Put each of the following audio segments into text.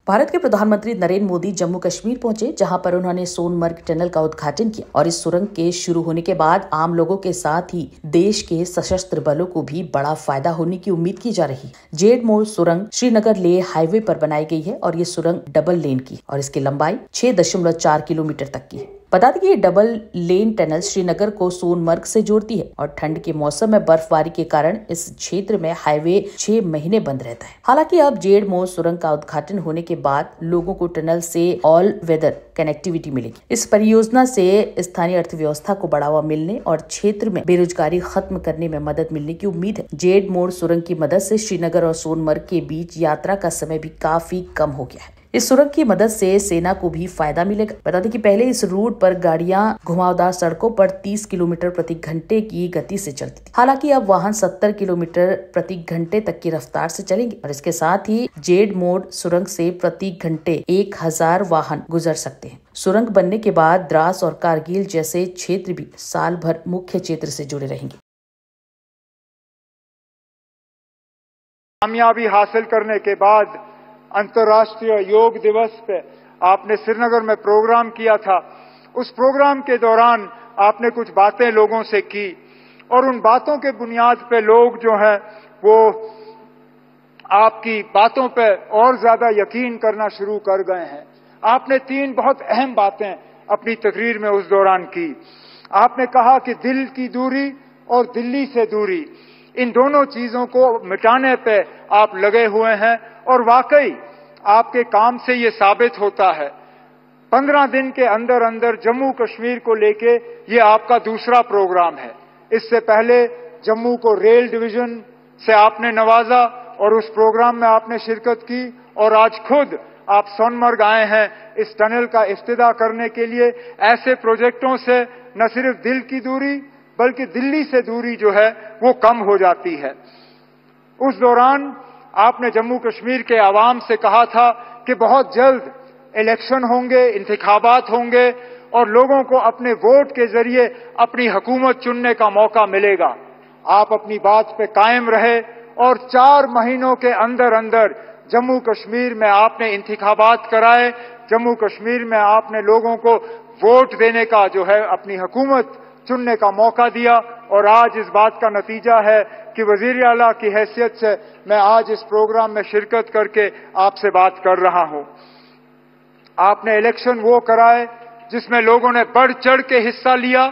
भारत के प्रधानमंत्री नरेंद्र मोदी जम्मू कश्मीर पहुंचे, जहां पर उन्होंने सोनमर्ग टनल का उद्घाटन किया और इस सुरंग के शुरू होने के बाद आम लोगों के साथ ही देश के सशस्त्र बलों को भी बड़ा फायदा होने की उम्मीद की जा रही है। जेड मोड़ सुरंग श्रीनगर लेह हाईवे पर बनाई गई है और ये सुरंग डबल लेन की और इसकी लंबाई 6.4 किलोमीटर तक की है। बता दें कि ये डबल लेन टनल श्रीनगर को सोनमर्ग से जोड़ती है और ठंड के मौसम में बर्फबारी के कारण इस क्षेत्र में हाईवे 6 महीने बंद रहता है। हालांकि अब जेड मोड़ सुरंग का उद्घाटन होने के बाद लोगों को टनल से ऑल वेदर कनेक्टिविटी मिलेगी। इस परियोजना से स्थानीय अर्थव्यवस्था को बढ़ावा मिलने और क्षेत्र में बेरोजगारी खत्म करने में मदद मिलने की उम्मीद है। जेड मोड़ सुरंग की मदद से श्रीनगर और सोनमर्ग के बीच यात्रा का समय भी काफी कम हो गया है। इस सुरंग की मदद से सेना को भी फायदा मिलेगा। बता दें कि पहले इस रूट पर गाड़ियां घुमावदार सड़कों पर 30 किलोमीटर प्रति घंटे की गति से चलती थी। हालांकि अब वाहन 70 किलोमीटर प्रति घंटे तक की रफ्तार से चलेंगे और इसके साथ ही जेड मोड़ सुरंग से प्रति घंटे 1000 वाहन गुजर सकते हैं। सुरंग बनने के बाद द्रास और कारगिल जैसे क्षेत्र भी साल भर मुख्य क्षेत्र से जुड़े रहेंगे। कामयाबी हासिल करने के बाद अंतर्राष्ट्रीय योग दिवस पे आपने श्रीनगर में प्रोग्राम किया था। उस प्रोग्राम के दौरान आपने कुछ बातें लोगों से की और उन बातों के बुनियाद पे लोग जो हैं वो आपकी बातों पे और ज्यादा यकीन करना शुरू कर गए हैं। आपने 3 बहुत अहम बातें अपनी तकरीर में उस दौरान की। आपने कहा कि दिल की दूरी और दिल्ली से दूरी, इन दोनों चीजों को मिटाने पे आप लगे हुए हैं और वाकई आपके काम से ये साबित होता है। 15 दिन के अंदर अंदर जम्मू कश्मीर को लेके ये आपका दूसरा प्रोग्राम है। इससे पहले जम्मू को रेल डिवीजन से आपने नवाजा और उस प्रोग्राम में आपने शिरकत की और आज खुद आप सोनमर्ग आए हैं इस टनल का इफ्तिताह करने के लिए। ऐसे प्रोजेक्टों से न सिर्फ दिल की दूरी बल्कि दिल्ली से दूरी जो है वो कम हो जाती है। उस दौरान आपने जम्मू कश्मीर के आवाम से कहा था कि बहुत जल्द इलेक्शन होंगे, इंतखाबात होंगे और लोगों को अपने वोट के जरिए अपनी हुकूमत चुनने का मौका मिलेगा। आप अपनी बात पे कायम रहे और 4 महीनों के अंदर अंदर जम्मू कश्मीर में आपने इंतखाबात कराए। जम्मू कश्मीर में आपने लोगों को वोट देने का जो है अपनी हुकूमत चुनने का मौका दिया और आज इस बात का नतीजा है कि वजीर आला की हैसियत से मैं आज इस प्रोग्राम में शिरकत करके आपसे बात कर रहा हूं। आपने इलेक्शन वो कराए जिसमें लोगों ने बढ़ चढ़ के हिस्सा लिया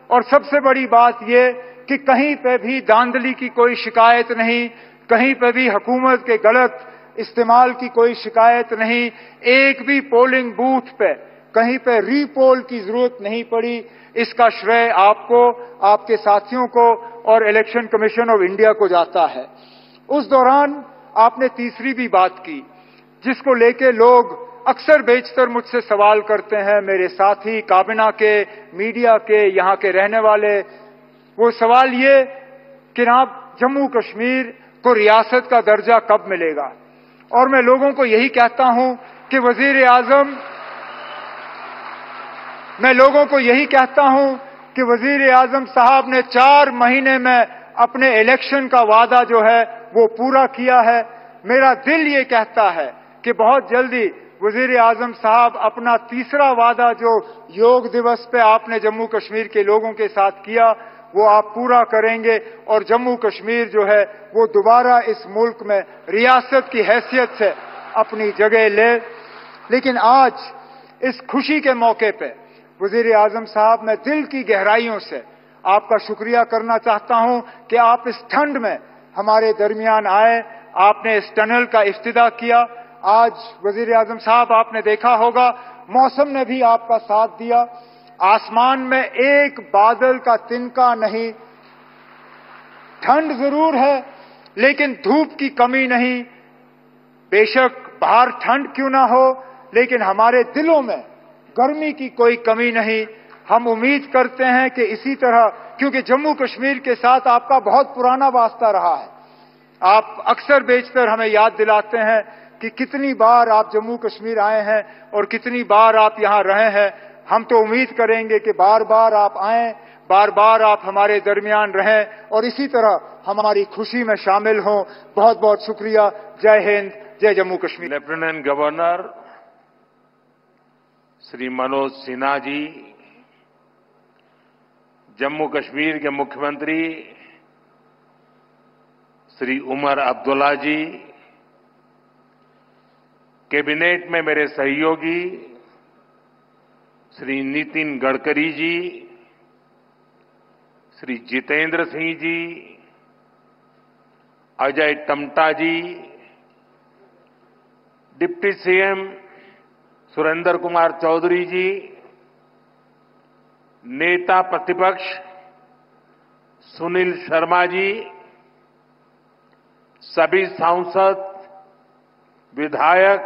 और सबसे बड़ी बात ये कि कहीं पे भी धांधली की कोई शिकायत नहीं, कहीं पे भी हुकूमत के गलत इस्तेमाल की कोई शिकायत नहीं। एक भी पोलिंग बूथ पे कहीं पे रीपोल की जरूरत नहीं पड़ी। इसका श्रेय आपको, आपके साथियों को और इलेक्शन कमीशन ऑफ इंडिया को जाता है। उस दौरान आपने तीसरी भी बात की जिसको लेके लोग अक्सर बेशतर मुझसे सवाल करते हैं, मेरे साथी काबिना के, मीडिया के, यहाँ के रहने वाले। वो सवाल ये कि आप जम्मू कश्मीर को रियासत का दर्जा कब मिलेगा। और मैं लोगों को यही कहता हूं कि वजीर आजम, मैं लोगों को यही कहता हूं कि वजीर आजम साहब ने 4 महीने में अपने इलेक्शन का वादा जो है वो पूरा किया है। मेरा दिल ये कहता है कि बहुत जल्दी वजीर आजम साहब अपना तीसरा वादा जो योग दिवस पे आपने जम्मू कश्मीर के लोगों के साथ किया वो आप पूरा करेंगे और जम्मू कश्मीर जो है वो दोबारा इस मुल्क में रियासत की हैसियत से अपनी जगह ले। लेकिन आज इस खुशी के मौके पे वजीर आजम साहब, मैं दिल की गहराइयों से आपका शुक्रिया करना चाहता हूं कि आप इस ठंड में हमारे दरमियान आए, आपने इस टनल का इफ्तिताह किया। आज वजीर आजम साहब आपने देखा होगा मौसम ने भी आपका साथ दिया। आसमान में एक बादल का तिनका नहीं। ठंड जरूर है लेकिन धूप की कमी नहीं। बेशक बाहर ठंड क्यों ना हो लेकिन हमारे दिलों में गर्मी की कोई कमी नहीं। हम उम्मीद करते हैं कि इसी तरह, क्योंकि जम्मू कश्मीर के साथ आपका बहुत पुराना वास्ता रहा है। आप अक्सर बेशतर हमें याद दिलाते हैं कि कितनी बार आप जम्मू कश्मीर आए हैं और कितनी बार आप यहां रहे हैं। हम तो उम्मीद करेंगे कि बार बार आप आएं, बार बार आप हमारे दरमियान रहें और इसी तरह हमारी खुशी में शामिल हों। बहुत बहुत शुक्रिया। जय हिंद, जय जम्मू कश्मीर। लेफ्टिनेंट गवर्नर श्री मनोज सिन्हा जी, जम्मू कश्मीर के मुख्यमंत्री श्री उमर अब्दुल्ला जी, कैबिनेट में मेरे सहयोगी श्री नितिन गडकरी जी, श्री जितेंद्र सिंह जी, अजय टम्टा जी, डिप्टी सीएम सुरेंद्र कुमार चौधरी जी, नेता प्रतिपक्ष सुनील शर्मा जी, सभी सांसद, विधायक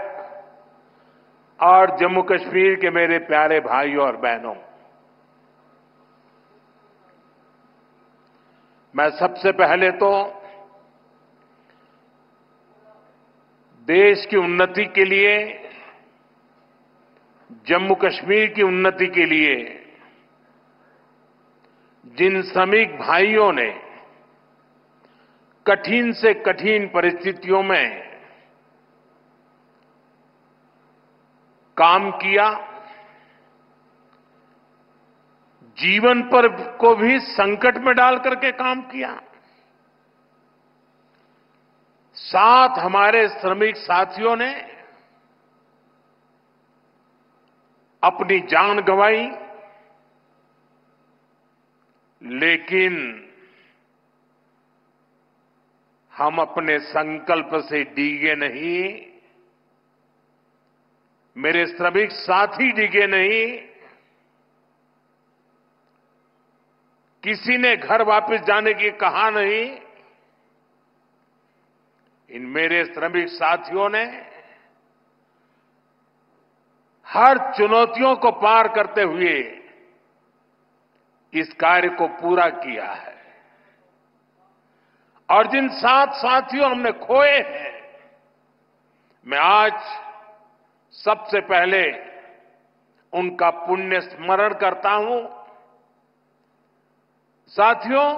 और जम्मू कश्मीर के मेरे प्यारे भाइयों और बहनों, मैं सबसे पहले तो देश की उन्नति के लिए, जम्मू कश्मीर की उन्नति के लिए जिन श्रमिक भाइयों ने कठिन से कठिन परिस्थितियों में काम किया, जीवन पर को भी संकट में डाल करके काम किया, साथ हमारे श्रमिक साथियों ने अपनी जान गंवाई, लेकिन हम अपने संकल्प से डिगे नहीं, मेरे श्रमिक साथी डिगे नहीं, किसी ने घर वापस जाने की कहा नहीं, इन मेरे श्रमिक साथियों ने हर चुनौतियों को पार करते हुए इस कार्य को पूरा किया है। और जिन 7 साथियों हमने खोए हैं, मैं आज सबसे पहले उनका पुण्य स्मरण करता हूं। साथियों,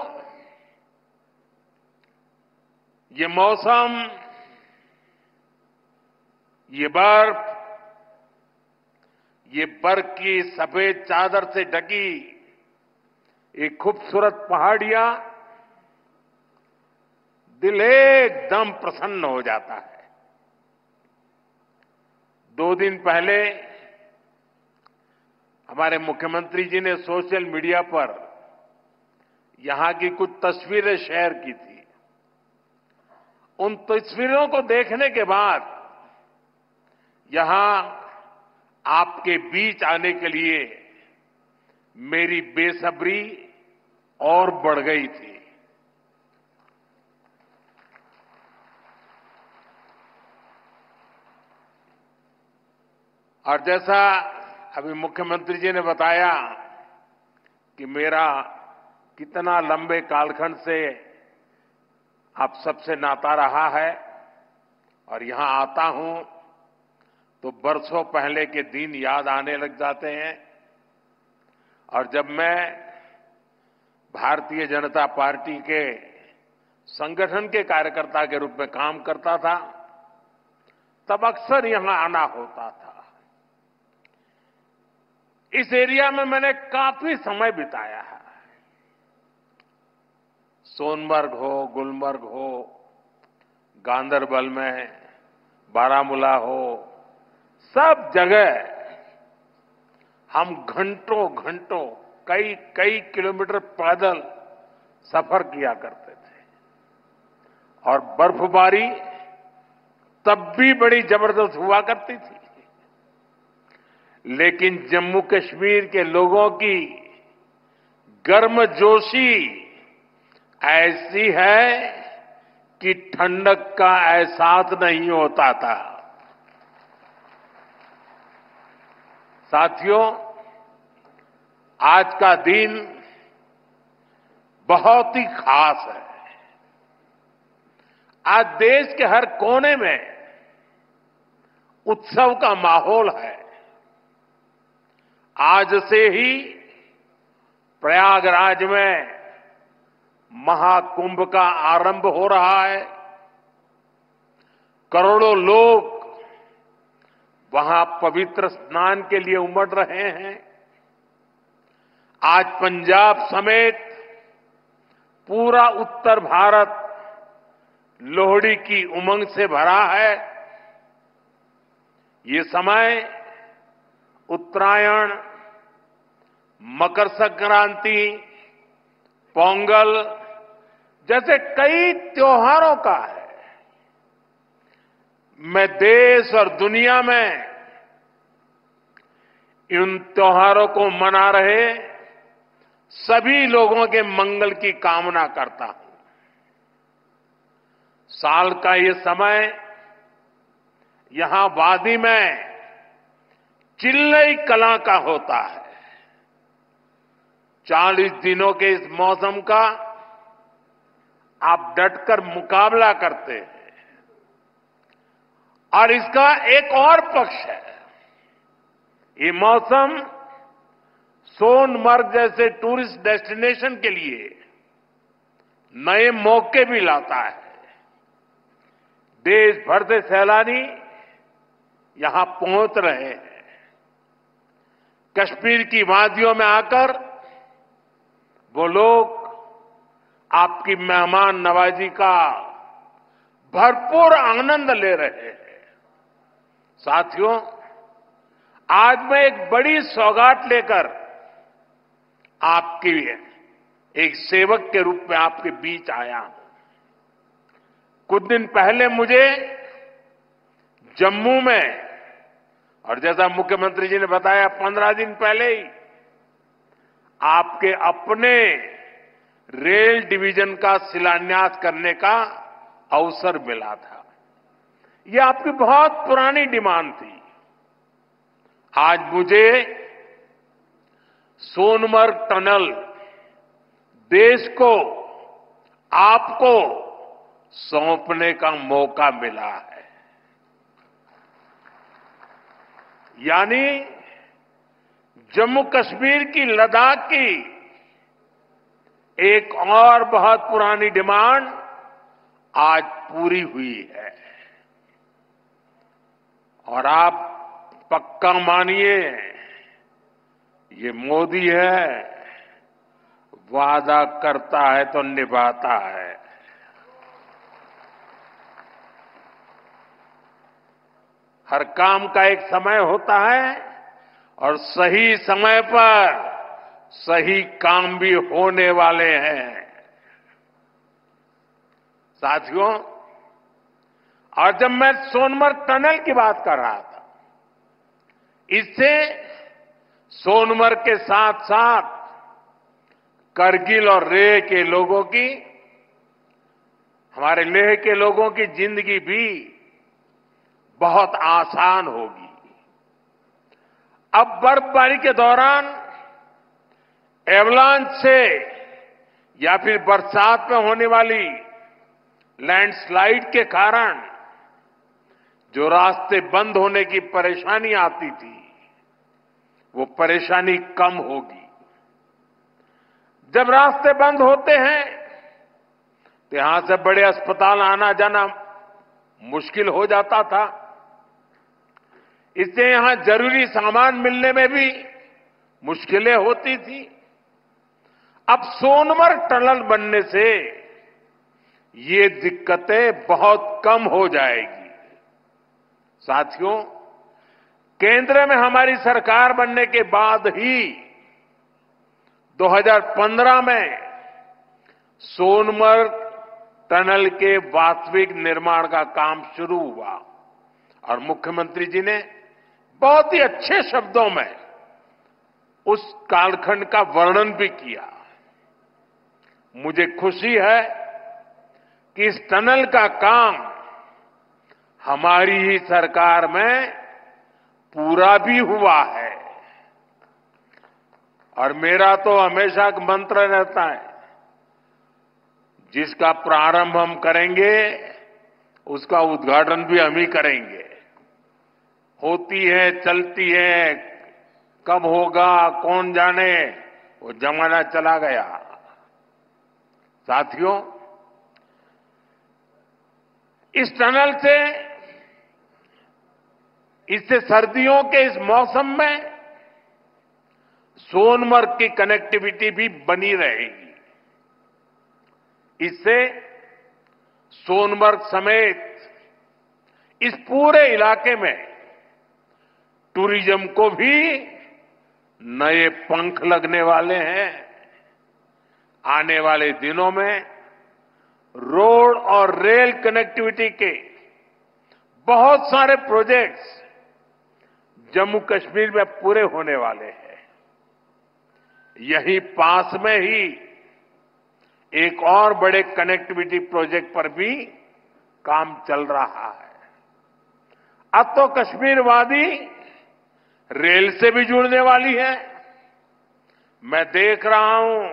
ये मौसम, ये बर्फ, ये बर्फ की सफेद चादर से ढकी एक खूबसूरत पहाड़ियां, दिल एकदम प्रसन्न हो जाता है। 2 दिन पहले हमारे मुख्यमंत्री जी ने सोशल मीडिया पर यहां की कुछ तस्वीरें शेयर की थी। उन तस्वीरों को देखने के बाद यहां आपके बीच आने के लिए मेरी बेसब्री और बढ़ गई थी। और जैसा अभी मुख्यमंत्री जी ने बताया कि मेरा कितना लंबे कालखंड से आप सबसे नाता रहा है, और यहां आता हूं तो बरसों पहले के दिन याद आने लग जाते हैं। और जब मैं भारतीय जनता पार्टी के संगठन के कार्यकर्ता के रूप में काम करता था, तब अक्सर यहां आना होता था। इस एरिया में मैंने काफी समय बिताया है। सोनमर्ग हो, गुलमर्ग हो, गांदरबल में, बारामूला हो, सब जगह हम घंटों घंटों, कई कई किलोमीटर पैदल सफर किया करते थे। और बर्फबारी तब भी बड़ी जबरदस्त हुआ करती थी। लेकिन जम्मू कश्मीर के लोगों की गर्मजोशी ऐसी है कि ठंडक का एहसास नहीं होता था। साथियों, आज का दिन बहुत ही खास है। आज देश के हर कोने में उत्सव का माहौल है। आज से ही प्रयागराज में महाकुंभ का आरंभ हो रहा है। करोड़ों लोग वहां पवित्र स्नान के लिए उमड़ रहे हैं। आज पंजाब समेत पूरा उत्तर भारत लोहड़ी की उमंग से भरा है। ये समय उत्तरायण, मकर संक्रांति, पोंगल जैसे कई त्योहारों का है। मैं देश और दुनिया में इन त्योहारों को मना रहे सभी लोगों के मंगल की कामना करता हूं। साल का ये समय यहां वादी में चिल्लई कला का होता है। 40 दिनों के इस मौसम का आप डटकर मुकाबला करते हैं। और इसका एक और पक्ष है, ये मौसम सोनमर्ग जैसे टूरिस्ट डेस्टिनेशन के लिए नए मौके भी लाता है। देश भर से सैलानी यहां पहुंच रहे हैं। कश्मीर की वादियों में आकर वो लोग आपकी मेहमान नवाजी का भरपूर आनंद ले रहे हैं। साथियों, आज मैं एक बड़ी सौगात लेकर आपकी एक सेवक के रूप में आपके बीच आया हूं। कुछ दिन पहले मुझे जम्मू में, और जैसा मुख्यमंत्री जी ने बताया 15 दिन पहले ही आपके अपने रेल डिवीजन का शिलान्यास करने का अवसर मिला था। यह आपकी बहुत पुरानी डिमांड थी। आज मुझे सोनमर्ग टनल देश को, आपको सौंपने का मौका मिला है। यानी जम्मू कश्मीर की, लद्दाख की एक और बहुत पुरानी डिमांड आज पूरी हुई है। और आप पक्का मानिए, ये मोदी है, वादा करता है तो निभाता है। हर काम का एक समय होता है और सही समय पर सही काम भी होने वाले हैं। साथियों, और जब मैं सोनमर्ग टनल की बात कर रहा था, इससे सोनमर्ग के साथ साथ करगिल और लेह के लोगों की, हमारे लेह के लोगों की जिंदगी भी बहुत आसान होगी। अब बर्फबारी के दौरान एवलांच से या फिर बरसात में होने वाली लैंडस्लाइड के कारण जो रास्ते बंद होने की परेशानी आती थी, वो परेशानी कम होगी। जब रास्ते बंद होते हैं तो यहां से बड़े अस्पताल आना जाना मुश्किल हो जाता था। इससे यहां जरूरी सामान मिलने में भी मुश्किलें होती थी। अब सोनमर्ग टनल बनने से ये दिक्कतें बहुत कम हो जाएगी। साथियों, केंद्र में हमारी सरकार बनने के बाद ही 2015 में सोनमर्ग टनल के वास्तविक निर्माण का काम शुरू हुआ और मुख्यमंत्री जी ने बहुत ही अच्छे शब्दों में उस कालखंड का वर्णन भी किया। मुझे खुशी है कि इस टनल का काम हमारी ही सरकार में पूरा भी हुआ है। और मेरा तो हमेशा एक मंत्र रहता है, जिसका प्रारंभ हम करेंगे उसका उद्घाटन भी हम ही करेंगे। होती है, चलती है, कब होगा कौन जाने, वो जमाना चला गया। साथियों, इस टनल से इससे सर्दियों के इस मौसम में सोनमर्ग की कनेक्टिविटी भी बनी रहेगी। इससे सोनमर्ग समेत इस पूरे इलाके में टूरिज्म को भी नए पंख लगने वाले हैं। आने वाले दिनों में रोड और रेल कनेक्टिविटी के बहुत सारे प्रोजेक्ट्स जम्मू कश्मीर में पूरे होने वाले हैं। यही पास में ही एक और बड़े कनेक्टिविटी प्रोजेक्ट पर भी काम चल रहा है। अब तो कश्मीर वादी रेल से भी जुड़ने वाली है। मैं देख रहा हूं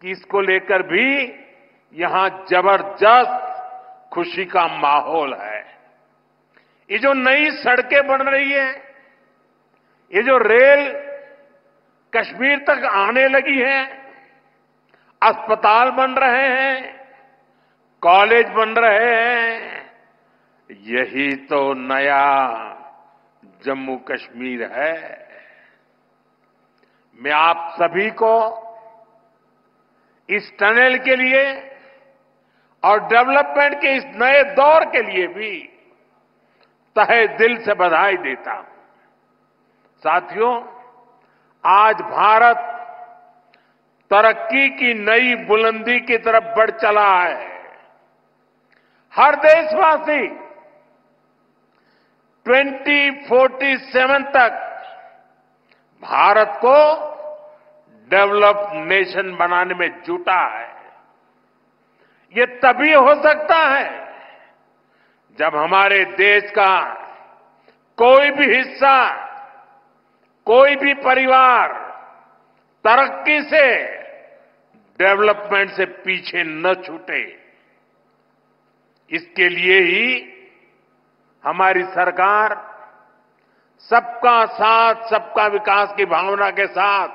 कि इसको लेकर भी यहां जबरदस्त खुशी का माहौल है। ये जो नई सड़कें बन रही हैं, ये जो रेल कश्मीर तक आने लगी है, अस्पताल बन रहे हैं, कॉलेज बन रहे हैं, यही तो नया जम्मू कश्मीर है। मैं आप सभी को इस टनल के लिए और डेवलपमेंट के इस नए दौर के लिए भी तहे दिल से बधाई देता हूं। साथियों, आज भारत तरक्की की नई बुलंदी की तरफ बढ़ चला है। हर देशवासी 2047 तक भारत को डेवलप्ड नेशन बनाने में जुटा है। ये तभी हो सकता है जब हमारे देश का कोई भी हिस्सा, कोई भी परिवार तरक्की से, डेवलपमेंट से पीछे न छूटे। इसके लिए ही हमारी सरकार सबका साथ, सबका विकास की भावना के साथ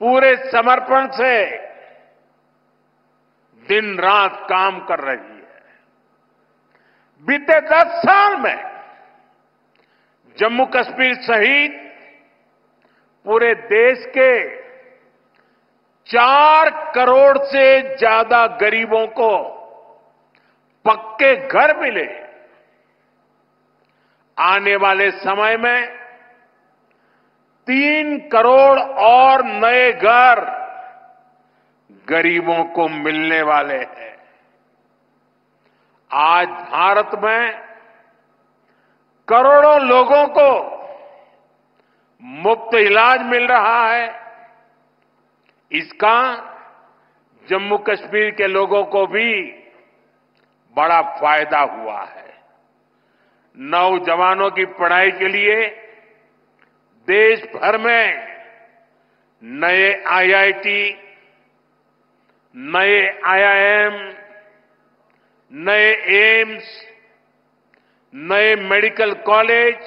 पूरे समर्पण से दिन रात काम कर रही है। बीते 10 साल में जम्मू कश्मीर सहित पूरे देश के 4 करोड़ से ज्यादा गरीबों को पक्के घर मिले। आने वाले समय में 3 करोड़ और नए घर गरीबों को मिलने वाले हैं। आज भारत में करोड़ों लोगों को मुफ्त इलाज मिल रहा है। इसका जम्मू कश्मीर के लोगों को भी बड़ा फायदा हुआ है। नौजवानों की पढ़ाई के लिए देश भर में नए आईआईटी, नए आईआईएम, नए एम्स, नए medical college,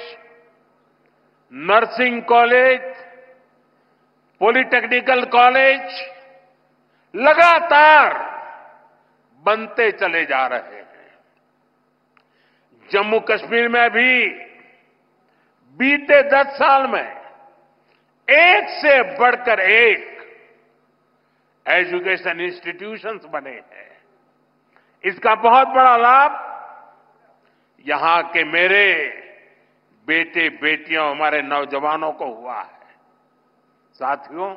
nursing college, polytechnical college लगातार बनते चले जा रहे हैं। जम्मू कश्मीर में भी बीते 10 साल में एक से बढ़कर एक एजुकेशन इंस्टीट्यूशंस बने हैं। इसका बहुत बड़ा लाभ यहां के मेरे बेटे बेटियों, हमारे नौजवानों को हुआ है। साथियों,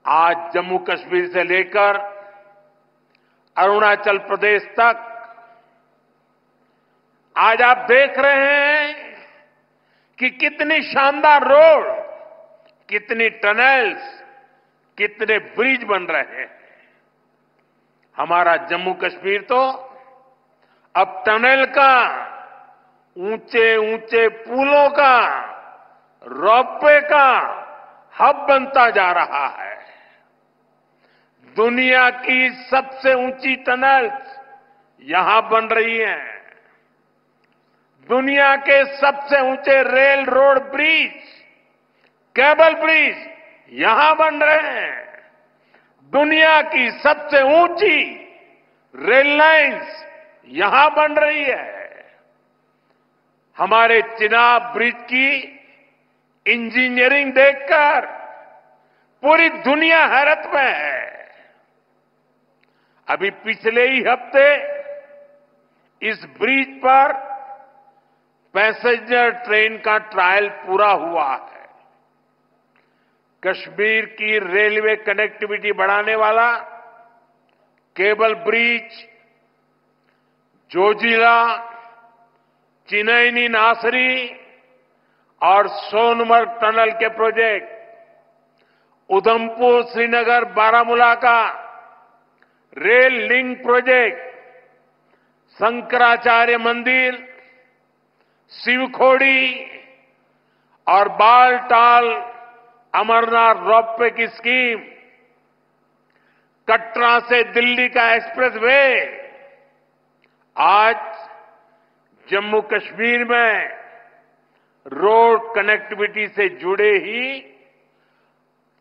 आज जम्मू कश्मीर से लेकर अरुणाचल प्रदेश तक आज आप देख रहे हैं कि कितनी शानदार रोड, कितनी टनल्स, कितने ब्रिज बन रहे हैं। हमारा जम्मू कश्मीर तो अब टनल का, ऊंचे ऊंचे पुलों का, रोपवे का हब बनता जा रहा है। दुनिया की सबसे ऊंची टनल्स यहां बन रही हैं। दुनिया के सबसे ऊंचे rail road bridge, cable bridge यहां बन रहे हैं। दुनिया की सबसे ऊंची रेल लाइंस यहां बन रही है। हमारे चिनाब ब्रिज की इंजीनियरिंग देखकर पूरी दुनिया हैरत में है। अभी पिछले ही हफ्ते इस ब्रिज पर पैसेंजर ट्रेन का ट्रायल पूरा हुआ है। कश्मीर की रेलवे कनेक्टिविटी बढ़ाने वाला केबल ब्रिज, जोजिला, चिनैनी नासरी और सोनमर्ग टनल के प्रोजेक्ट, उधमपुर श्रीनगर बारामूला का रेल लिंक प्रोजेक्ट, शंकराचार्य मंदिर, शिवखोड़ी और बालटाल अमरनाथ रोपवे की स्कीम, कटरा से दिल्ली का एक्सप्रेसवे, आज जम्मू कश्मीर में रोड कनेक्टिविटी से जुड़े ही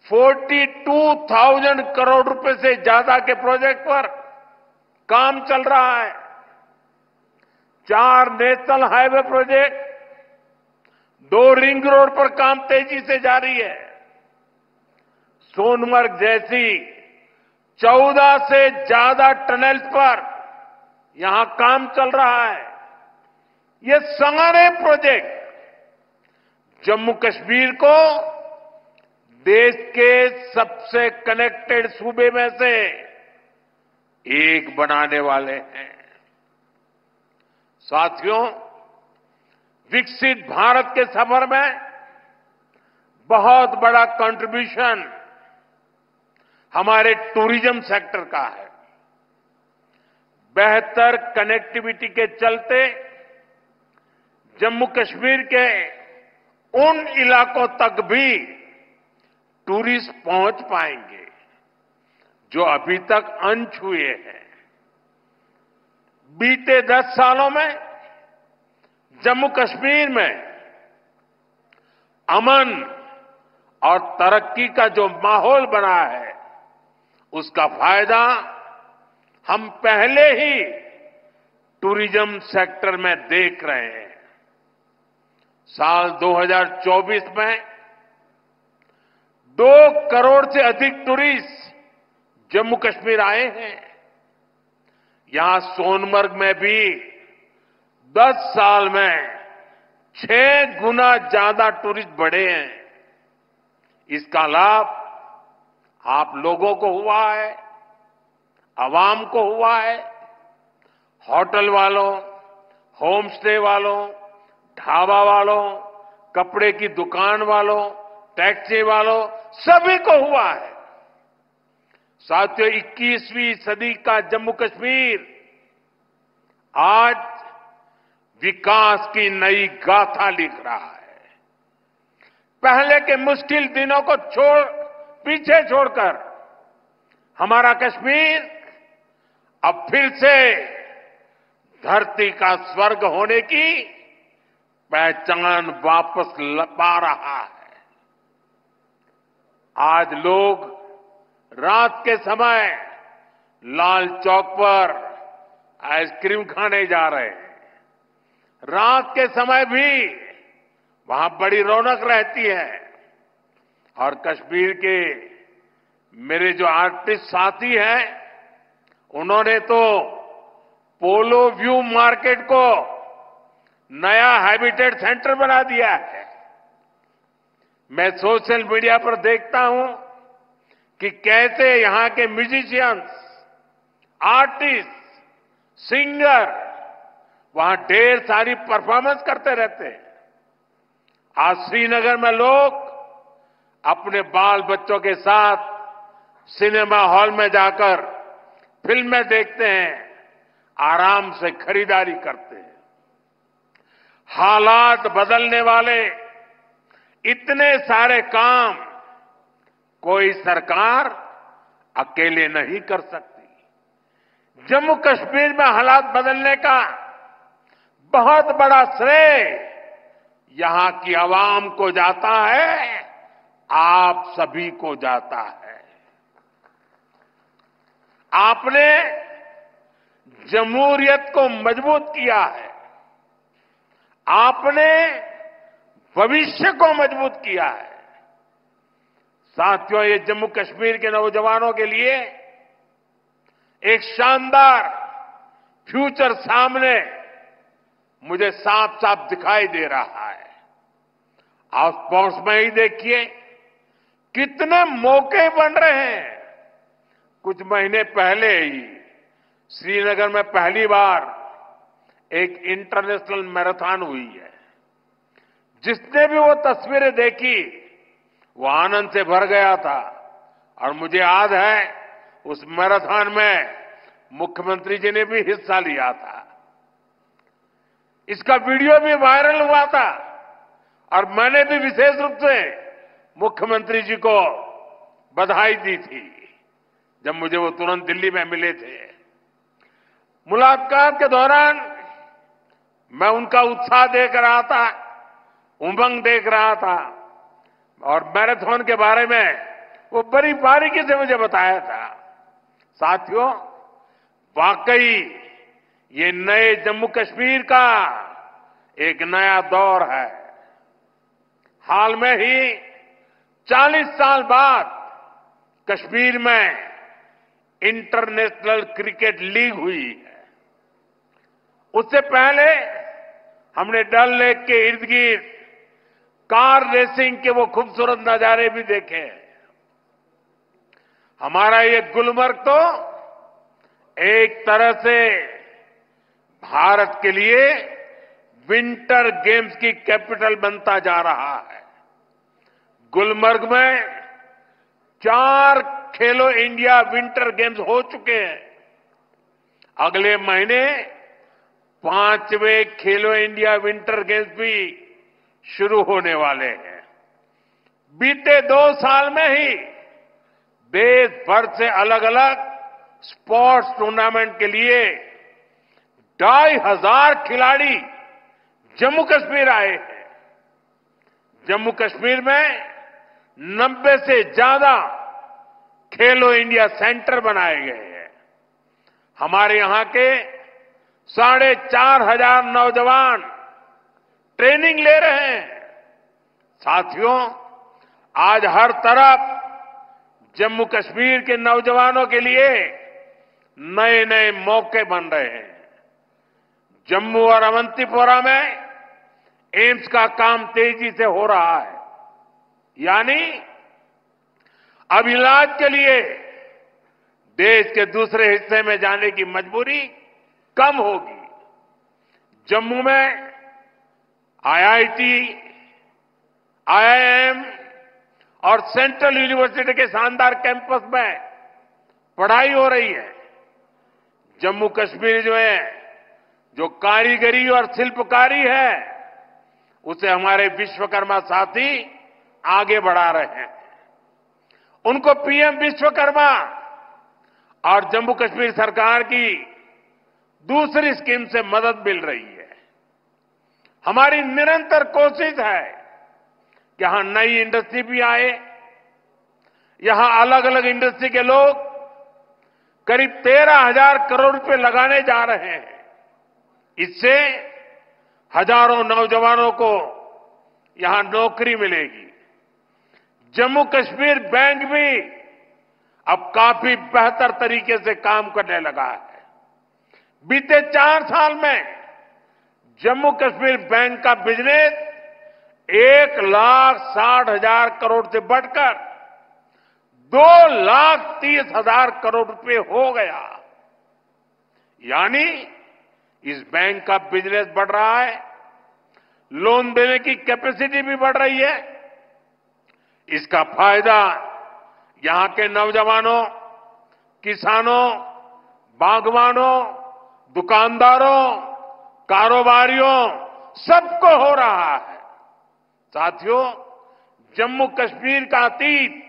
42,000 करोड़ रुपए से ज्यादा के प्रोजेक्ट पर काम चल रहा है। 4 national highway project, 2 ring road पर काम तेजी से जारी है। सोनमर्ग जैसी 14 से ज्यादा टनल्स पर यहां काम चल रहा है। ये सारे प्रोजेक्ट जम्मू कश्मीर को देश के सबसे कनेक्टेड सूबे में से एक बनाने वाले हैं। साथियों, विकसित भारत के सफर में बहुत बड़ा कंट्रीब्यूशन हमारे टूरिज्म सेक्टर का है। बेहतर कनेक्टिविटी के चलते जम्मू कश्मीर के उन इलाकों तक भी टूरिस्ट पहुंच पाएंगे जो अभी तक अनछुए हैं। बीते 10 सालों में जम्मू कश्मीर में अमन और तरक्की का जो माहौल बना है, उसका फायदा हम पहले ही टूरिज्म सेक्टर में देख रहे हैं। साल 2024 में 2 करोड़ से अधिक टूरिस्ट जम्मू कश्मीर आए हैं। यहां सोनमर्ग में भी 10 साल में 6 गुना ज्यादा टूरिस्ट बढ़े हैं। इसका लाभ आप लोगों को हुआ है, आवाम को हुआ है। होटल वालों, होम स्टे वालों, ढाबा वालों, कपड़े की दुकान वालों, टैक्सी वालों, सभी को हुआ है। साथियों, 21वीं सदी का जम्मू कश्मीर आज विकास की नई गाथा लिख रहा है। पहले के मुश्किल दिनों को पीछे छोड़कर हमारा कश्मीर अब फिर से धरती का स्वर्ग होने की पहचान वापस पा रहा है। आज लोग रात के समय लाल चौक पर आइसक्रीम खाने जा रहे हैं। रात के समय भी वहां बड़ी रौनक रहती है। और कश्मीर के मेरे जो आर्टिस्ट साथी हैं, उन्होंने तो पोलो व्यू मार्केट को नया हैबिटेट सेंटर बना दिया है। मैं सोशल मीडिया पर देखता हूं कि कैसे यहां के म्यूजिशियंस, आर्टिस्ट, सिंगर वहां ढेर सारी परफॉर्मेंस करते रहते हैं। आज श्रीनगर में लोग अपने बाल बच्चों के साथ सिनेमा हॉल में जाकर फिल्में देखते हैं, आराम से खरीदारी करते हैं। हालात बदलने वाले इतने सारे काम कोई सरकार अकेले नहीं कर सकती। जम्मू कश्मीर में हालात बदलने का बहुत बड़ा श्रेय यहां की आवाम को जाता है, आप सभी को जाता है। आपने जमहूरियत को मजबूत किया है, आपने भविष्य को मजबूत किया है। साथियों, ये जम्मू कश्मीर के नौजवानों के लिए एक शानदार फ्यूचर सामने मुझे साफ साफ दिखाई दे रहा है। आप स्पोर्ट्स में ही देखिए कितने मौके बन रहे हैं। कुछ महीने पहले ही श्रीनगर में पहली बार एक इंटरनेशनल मैराथन हुई है। जिसने भी वो तस्वीरें देखी वो आनंद से भर गया था। और मुझे याद है उस मैराथन में मुख्यमंत्री जी ने भी हिस्सा लिया था। इसका वीडियो भी वायरल हुआ था और मैंने भी विशेष रूप से मुख्यमंत्री जी को बधाई दी थी जब मुझे वो तुरंत दिल्ली में मिले थे। मुलाकात के दौरान मैं उनका उत्साह देख रहा था, उमंग देख रहा था और मैराथन के बारे में वो बड़ी बारीकी से मुझे बताया था। साथियों, वाकई ये नए जम्मू कश्मीर का एक नया दौर है। हाल में ही 40 साल बाद कश्मीर में इंटरनेशनल क्रिकेट लीग हुई है। उससे पहले हमने डल लेक के इर्द गिर्द कार रेसिंग के वो खूबसूरत नजारे भी देखे। हमारा ये गुलमर्ग तो एक तरह से भारत के लिए विंटर गेम्स की कैपिटल बनता जा रहा है। गुलमर्ग में 4 खेलो इंडिया विंटर गेम्स हो चुके हैं। अगले महीने 5वें खेलो इंडिया विंटर गेम्स भी शुरू होने वाले हैं। बीते 2 साल में ही देश भर से अलग अलग स्पोर्ट्स टूर्नामेंट के लिए 2,500 खिलाड़ी जम्मू कश्मीर आए हैं। जम्मू कश्मीर में 90 से ज्यादा खेलो इंडिया सेंटर बनाए गए हैं। हमारे यहां के 4,500 नौजवान ट्रेनिंग ले रहे हैं। साथियों, आज हर तरफ जम्मू कश्मीर के नौजवानों के लिए नए नए मौके बन रहे हैं। जम्मू और अवंतीपोरा में एम्स का काम तेजी से हो रहा है, यानी अब इलाज के लिए देश के दूसरे हिस्से में जाने की मजबूरी कम होगी। जम्मू में आईआईटी, आईआईएम और सेंट्रल यूनिवर्सिटी के शानदार कैंपस में पढ़ाई हो रही है। जम्मू कश्मीर में जो कारीगरी और शिल्पकारी है उसे हमारे विश्वकर्मा साथी आगे बढ़ा रहे हैं। उनको पीएम विश्वकर्मा और जम्मू कश्मीर सरकार की दूसरी स्कीम से मदद मिल रही है। हमारी निरंतर कोशिश है कि यहां नई इंडस्ट्री भी आए। यहां अलग अलग इंडस्ट्री के लोग करीब 13,000 करोड़ रुपए लगाने जा रहे हैं। इससे हजारों नौजवानों को यहां नौकरी मिलेगी। जम्मू कश्मीर बैंक भी अब काफी बेहतर तरीके से काम करने लगा है। बीते 4 साल में जम्मू कश्मीर बैंक का बिजनेस 1,60,000 करोड़ से बढ़कर 2,30,000 करोड़ रुपए हो गया। यानी इस बैंक का बिजनेस बढ़ रहा है, लोन देने की कैपेसिटी भी बढ़ रही है। इसका फायदा यहां के नौजवानों, किसानों, बागवानों, दुकानदारों, कारोबारियों सबको हो रहा है। साथियों, जम्मू कश्मीर का अतीत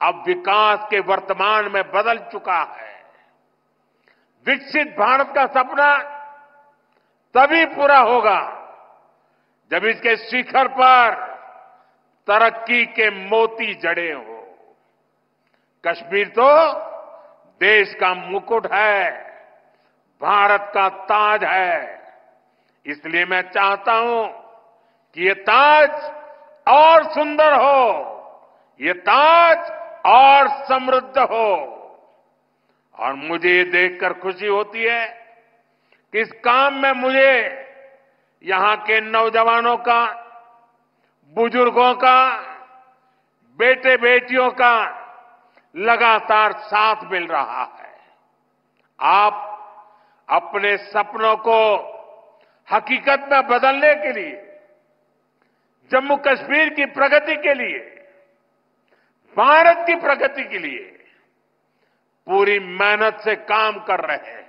अब विकास के वर्तमान में बदल चुका है। विकसित भारत का सपना तभी पूरा होगा जब इसके शिखर पर तरक्की के मोती जड़े हो। कश्मीर तो देश का मुकुट है, भारत का ताज है। इसलिए मैं चाहता हूं कि ये ताज और सुंदर हो, ये ताज और समृद्ध हो। और मुझे ये देखकर खुशी होती है कि इस काम में मुझे यहां के नौजवानों का, बुजुर्गों का, बेटे बेटियों का लगातार साथ मिल रहा है। आप अपने सपनों को हकीकत में बदलने के लिए, जम्मू कश्मीर की प्रगति के लिए, भारत की प्रगति के लिए पूरी मेहनत से काम कर रहे हैं।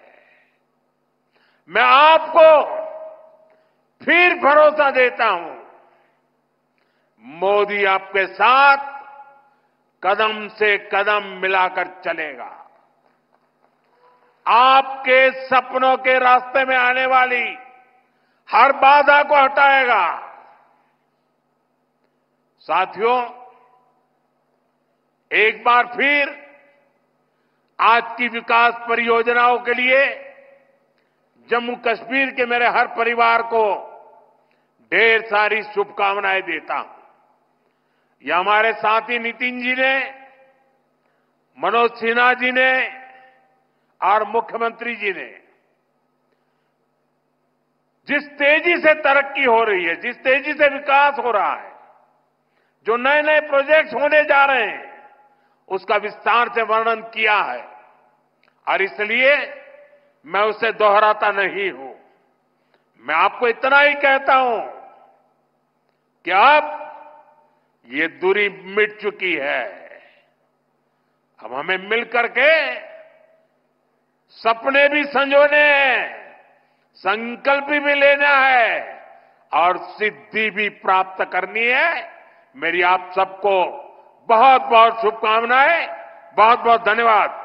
मैं आपको फिर भरोसा देता हूं, मोदी आपके साथ कदम से कदम मिलाकर चलेगा। आपके सपनों के रास्ते में आने वाली हर बाधा को हटाएगा। साथियों, एक बार फिर आज की विकास परियोजनाओं के लिए जम्मू कश्मीर के मेरे हर परिवार को ढेर सारी शुभकामनाएं देता हूं। ये हमारे साथी नितिन जी ने, मनोज सिन्हा जी ने और मुख्यमंत्री जी ने जिस तेजी से तरक्की हो रही है, जिस तेजी से विकास हो रहा है, जो नए नए प्रोजेक्ट्स होने जा रहे हैं, उसका विस्तार से वर्णन किया है। और इसलिए मैं उसे दोहराता नहीं हूं। मैं आपको इतना ही कहता हूं कि अब ये दूरी मिट चुकी है। अब हमें मिलकर के सपने भी संजोने हैं, संकल्प भी लेना है और सिद्धि भी प्राप्त करनी है। मेरी आप सबको बहुत बहुत शुभकामनाएं, बहुत बहुत धन्यवाद।